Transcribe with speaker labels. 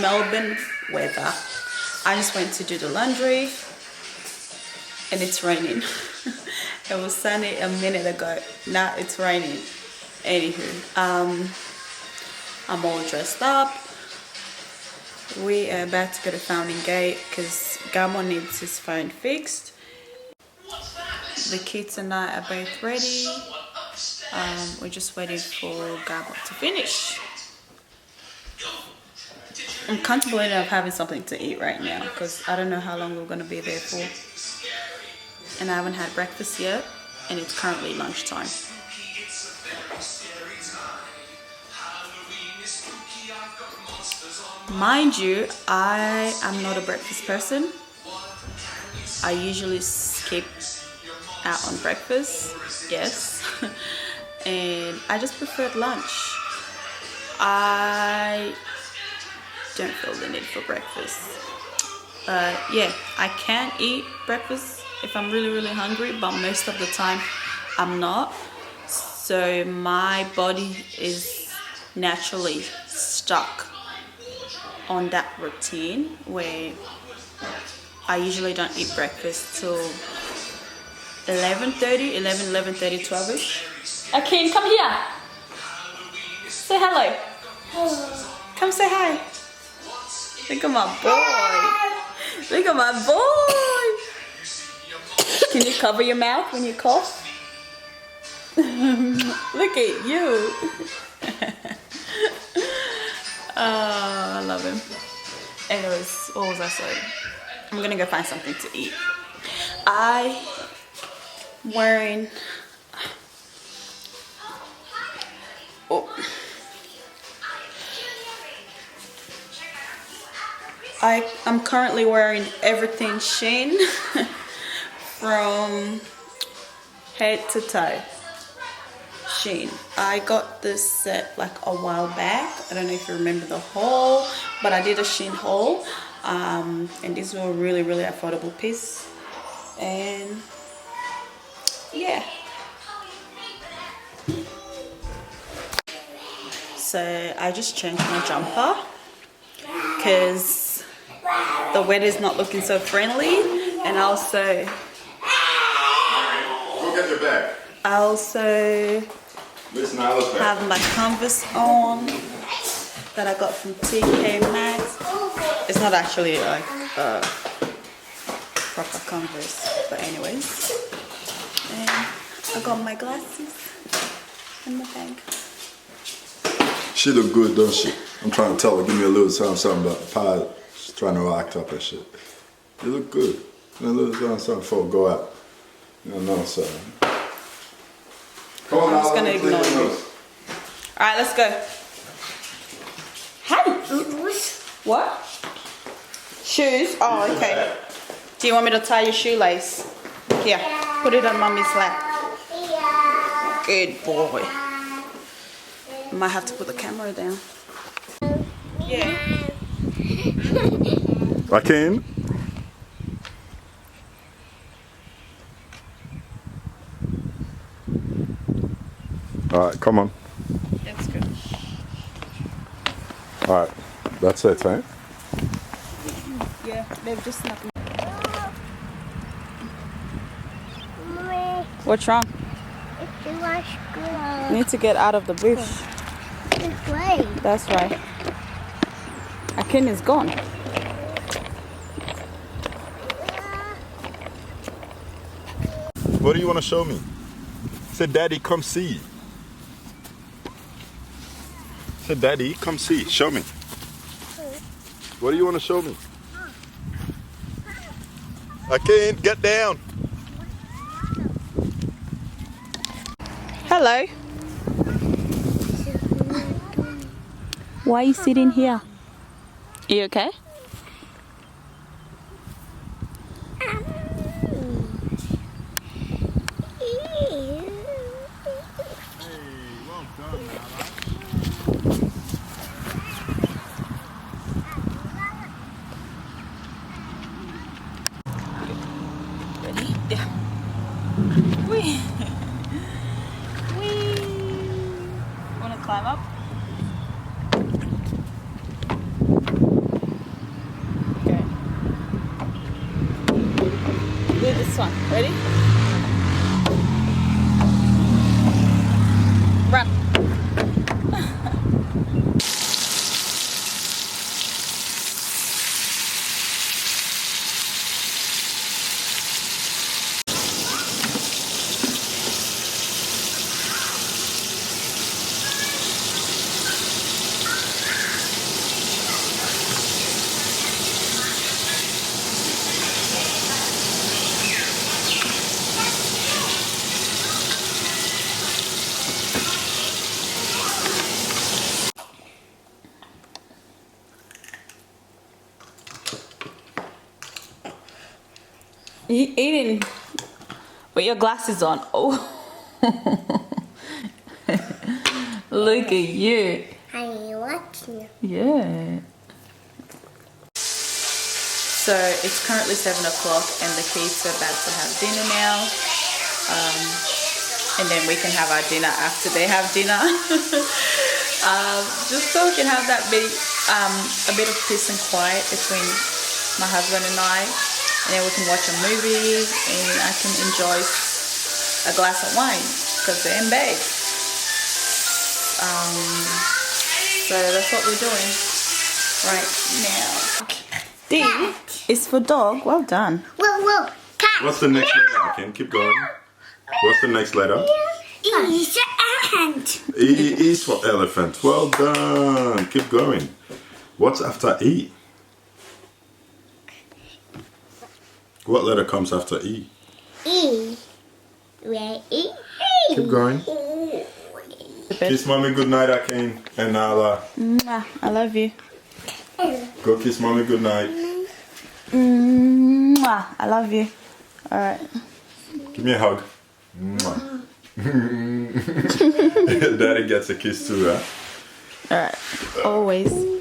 Speaker 1: Melbourne weather. I just went to do the laundry and it's raining. It was sunny a minute ago. Now it's raining. Anywho, I'm all dressed up. We are about to go to Fountain Gate because Gamo needs his phone fixed. The kids and I are both ready. We're just waiting for Gamo to finish. I'm contemplating of having something to eat right now because I don't know how long we're going to be there for. And I haven't had breakfast yet, and it's currently lunchtime. Mind you, I am not a breakfast person. I usually skip out on breakfast, yes. And I just preferred lunch. I don't feel the need for breakfast. Yeah, I can eat breakfast if I'm really hungry, but most of the time I'm not. So my body is naturally stuck on that routine where I usually don't eat breakfast till 11:30, 12ish. Akin, come here. Say hello. Come say hi. Look at my boy. Look at my boy. Can you cover your mouth when you cough? Look at you. I love him. Anyways, what was I saying? I'm gonna go find something to eat. I'm wearing I'm currently wearing everything Shein from head to toe. Shein. I got this set like a while back. I don't know if you remember the haul, but I did a Shein haul, and these were a really affordable piece. And yeah, so I just changed my jumper because the weather's not looking so friendly, and also
Speaker 2: go get your bag.
Speaker 1: I also have my Converse on that I got from TK Maxx. It's not actually like proper Converse, but anyways. And I got my glasses in my bag.
Speaker 2: She look good, don't she? I'm trying to tell her, give me a little something about the pie. She's trying to act up and shit. You look good. A little something before we go out. You know, so. Come on,
Speaker 1: I'm just gonna ignore you. Alright, let's go. Hi. What? Shoes? Oh, okay. Do you want me to tie your shoelace? Here, put it on mommy's lap. Good boy. I might have to put the camera down. Yeah.
Speaker 2: Akin? Alright, come on.
Speaker 1: That's good.
Speaker 2: Alright, that's it, right?
Speaker 1: Yeah, they've just snuck me. What's wrong? You need to get out of the bush.
Speaker 3: This way.
Speaker 1: That's right. Akin is gone.
Speaker 2: What do you want to show me? Say, Daddy, come see. Say, Daddy, come see. Show me. What do you want to show me? I can't get down.
Speaker 1: Hello. Why are you sitting here? Are you okay? Ready? Yeah. Whee! Whee! Wanna climb up? Run. You eating with your glasses on. Oh. Look at you.
Speaker 3: I'm watching.
Speaker 1: Yeah. So it's currently 7 o'clock and the kids are about to have dinner now. And then we can have our dinner after they have dinner. Just so we can have that bit, a bit of peace and quiet between my husband and I. And then we can watch a movie and I can enjoy a glass of wine because they're in bed. So that's what we're doing right now. D is for dog. Well done.
Speaker 3: Whoa, cat.
Speaker 2: What's the next letter, Ken? Keep going. What's the next letter?
Speaker 3: Is ant.
Speaker 2: E is for elephant. Well done. Keep going. What's after E? What letter comes after E?
Speaker 3: E. Where E?
Speaker 2: Keep going. Kiss mommy goodnight, Akin and Nala.
Speaker 1: Mwah, I love you.
Speaker 2: Go kiss mommy goodnight.
Speaker 1: Mwah, I love you. All right.
Speaker 2: Give me a hug. Mwah. Daddy gets a kiss too, huh?
Speaker 1: All right. Always.